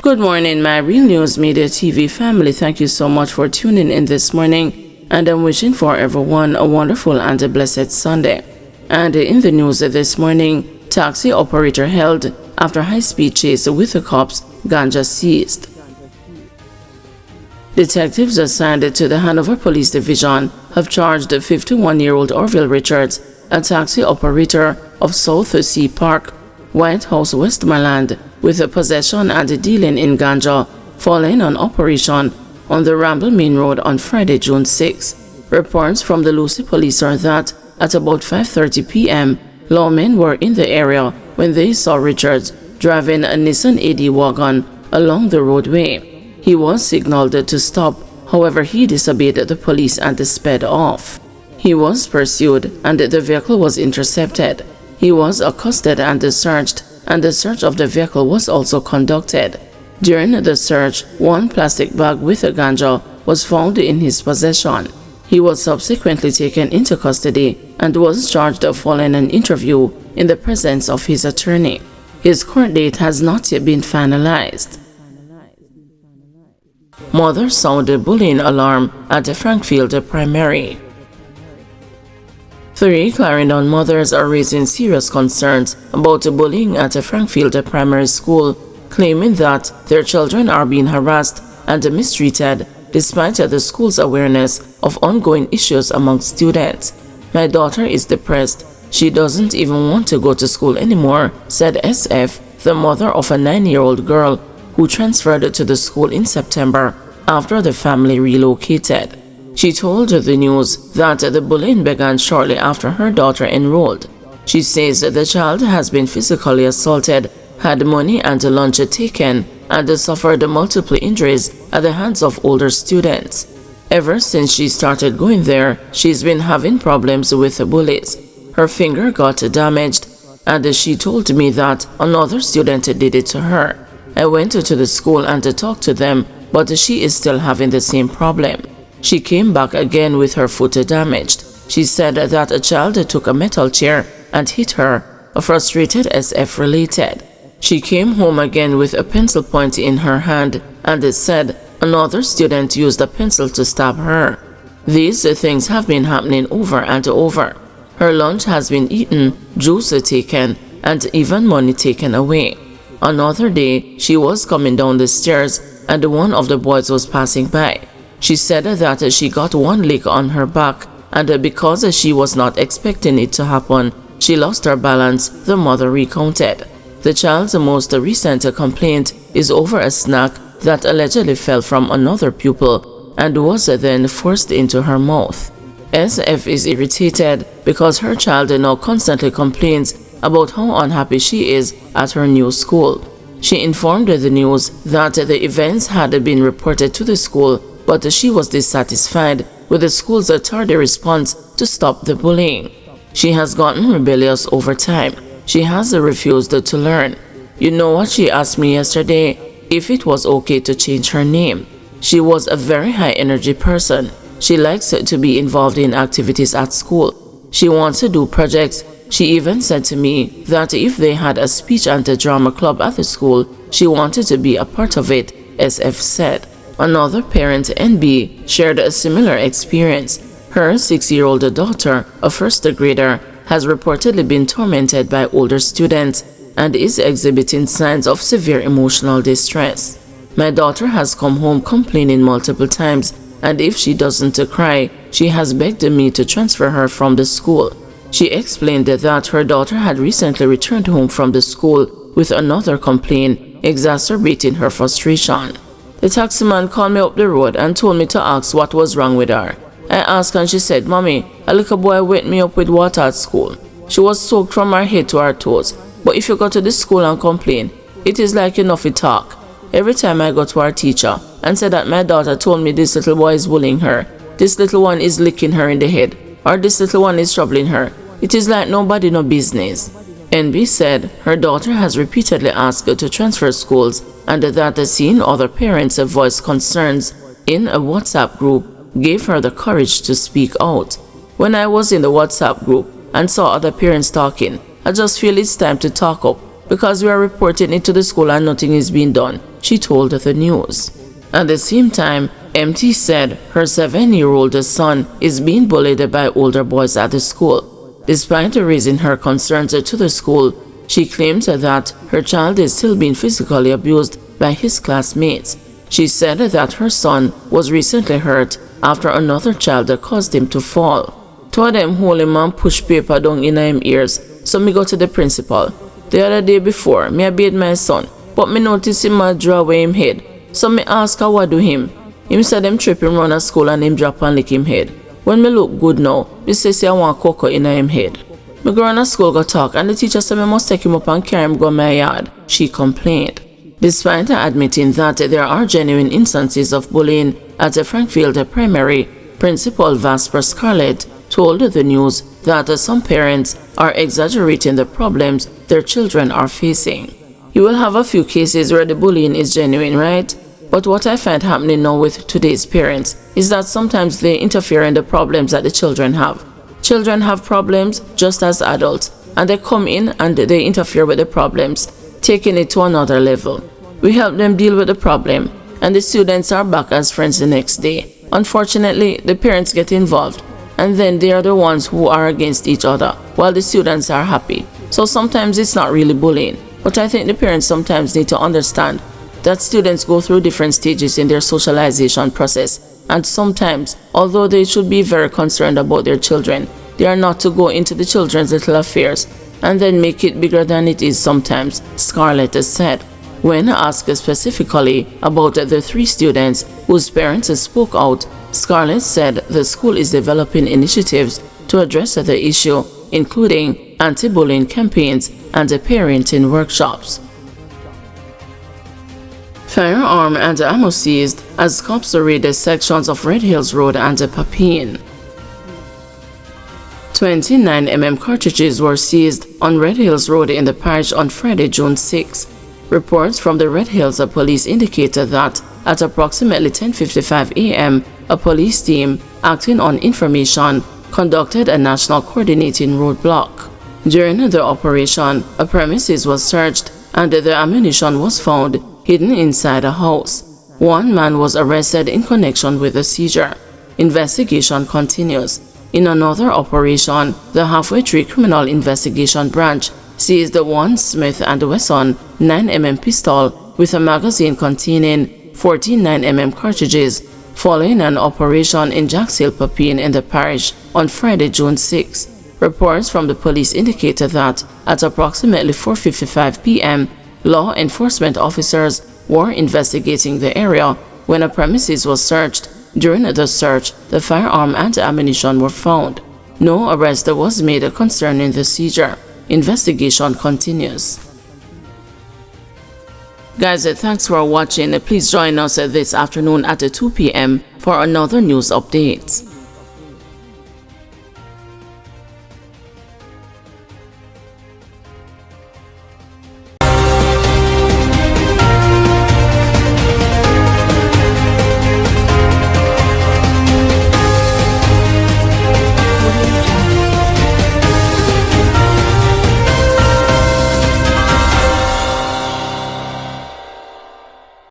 Good morning, my Real News Media TV family. Thank you so much for tuning in this morning, and I'm wishing for everyone a wonderful and a blessed Sunday. And in the news this morning, taxi operator held after high-speed chase with the cops, ganja seized. Detectives assigned to the Hanover Police Division have charged 51-year-old Orville Richards, a taxi operator of South Sea Park, White House, Westmoreland, with possession and dealing in ganja following an operation on the Ramble Main Road on Friday, June 6. Reports from the Lucy police are that at about 5:30 p.m., lawmen were in the area when they saw Richards driving a Nissan AD wagon along the roadway. He was signaled to stop, however he disobeyed the police and sped off. He was pursued and the vehicle was intercepted. He was accosted and searched, and the search of the vehicle was also conducted. During the search, one plastic bag with ganja was found in his possession. He was subsequently taken into custody and was charged following an interview in the presence of his attorney. His court date has not yet been finalized. Mother sounded bullying alarm at the Frankfield Primary. 3 Clarendon mothers are raising serious concerns about bullying at a Frankfield Primary School, claiming that their children are being harassed and mistreated despite the school's awareness of ongoing issues among students. "My daughter is depressed. She doesn't even want to go to school anymore," said SF, the mother of a 9-year-old girl who transferred to the school in September after the family relocated. She told the news that the bullying began shortly after her daughter enrolled. She says the child has been physically assaulted, had money and lunch taken, and suffered multiple injuries at the hands of older students. Ever since she started going there, she's been having problems with bullies. Her finger got damaged, and she told me that another student did it to her. I went to the school and talked to them, but she is still having the same problem. She came back again with her foot damaged. She said that a child took a metal chair and hit her, a frustrated SF related. She came home again with a pencil point in her hand and said another student used a pencil to stab her. These things have been happening over and over. Her lunch has been eaten, juice taken, and even money taken away. Another day, she was coming down the stairs and one of the boys was passing by. She said that she got one lick on her back, and because she was not expecting it to happen, she lost her balance, the mother recounted. The child's most recent complaint is over a snack that allegedly fell from another pupil and was then forced into her mouth. SF is irritated because her child now constantly complains about how unhappy she is at her new school. She informed the news that the events had been reported to the school, but she was dissatisfied with the school's tardy response to stop the bullying. She has gotten rebellious over time. She has refused to learn. You know what she asked me yesterday? If it was okay to change her name. She was a very high-energy person. She likes to be involved in activities at school. She wants to do projects. She even said to me that if they had a speech and a drama club at the school, she wanted to be a part of it, SF said. Another parent, NB, shared a similar experience. Her 6-year-old daughter, a first grader, has reportedly been tormented by older students and is exhibiting signs of severe emotional distress. "My daughter has come home complaining multiple times, and if she doesn't cry, she has begged me to transfer her from the school." She explained that her daughter had recently returned home from the school with another complaint, exacerbating her frustration. "The taximan called me up the road and told me to ask what was wrong with her. I asked and she said, 'Mommy, a little boy wet me up with water at school. She was soaked from her head to her toes. But if you go to the school and complain, it is like enough to talk.' Every time I go to our teacher and say that my daughter told me this little boy is bullying her, this little one is licking her in the head, or this little one is troubling her, it is like nobody no business." NB said her daughter has repeatedly asked to transfer schools and that seeing other parents voice concerns in a WhatsApp group gave her the courage to speak out. "When I was in the WhatsApp group and saw other parents talking, I just feel it's time to talk up because we are reporting it to the school and nothing is being done. she told the news. At the same time, MT said her 7-year-old son is being bullied by older boys at the school. Despite raising her concerns to the school, she claims that her child is still being physically abused by his classmates. She said that her son was recently hurt after another child caused him to fall. Two of them hold him and push paper down in him ears, so me go to the principal. The other day before, me obeyed my son, but me notice him draw away him head. So me ask her what do him. Him said them trip him run a school and him drop and lick him head. When me look good now, me say I want cocoa in him head. Me go run a school go talk and the teacher said me must take him up and carry him go my yard, she complained. Despite admitting that there are genuine instances of bullying at the Frankfield Primary, Principal Vasper Scarlett told the news that some parents are exaggerating the problems their children are facing. You will have a few cases where the bullying is genuine, right? But what I find happening now with today's parents is that sometimes they interfere in the problems that the children have. Children have problems just as adults, and they come in and they interfere with the problems, taking it to another level. We help them deal with the problem, and the students are back as friends the next day. Unfortunately, the parents get involved, and then they are the ones who are against each other, while the students are happy. So sometimes it's not really bullying, but I think the parents sometimes need to understand that students go through different stages in their socialization process, and sometimes, although they should be very concerned about their children, they are not to go into the children's little affairs and then make it bigger than it is sometimes, Scarlett has said. When asked specifically about the 3 students whose parents spoke out, Scarlett said the school is developing initiatives to address the issue, including anti-bullying campaigns and parenting workshops. Firearm and ammo seized as cops raid the sections of Red Hills Road and Papine. 29mm cartridges were seized on Red Hills Road in the parish on Friday, June 6. Reports from the Red Hills police indicated that at approximately 10:55 a.m., a police team, acting on information, conducted a national coordinating roadblock. During the operation, a premises was searched and the ammunition was found hidden inside a house. One man was arrested in connection with the seizure. Investigation continues. In another operation, the Halfway Tree Criminal Investigation Branch seized one Smith & Wesson 9mm pistol with a magazine containing 14 9mm cartridges following an operation in Jacks Hill, Papine in the parish on Friday, June 6. Reports from the police indicated that at approximately 4:55 p.m., law enforcement officers were investigating the area when a premises was searched. During the search, the firearm and ammunition were found. No arrest was made concerning the seizure. Investigation continues. Guys, thanks for watching. Please join us this afternoon at 2 p.m. for another news update.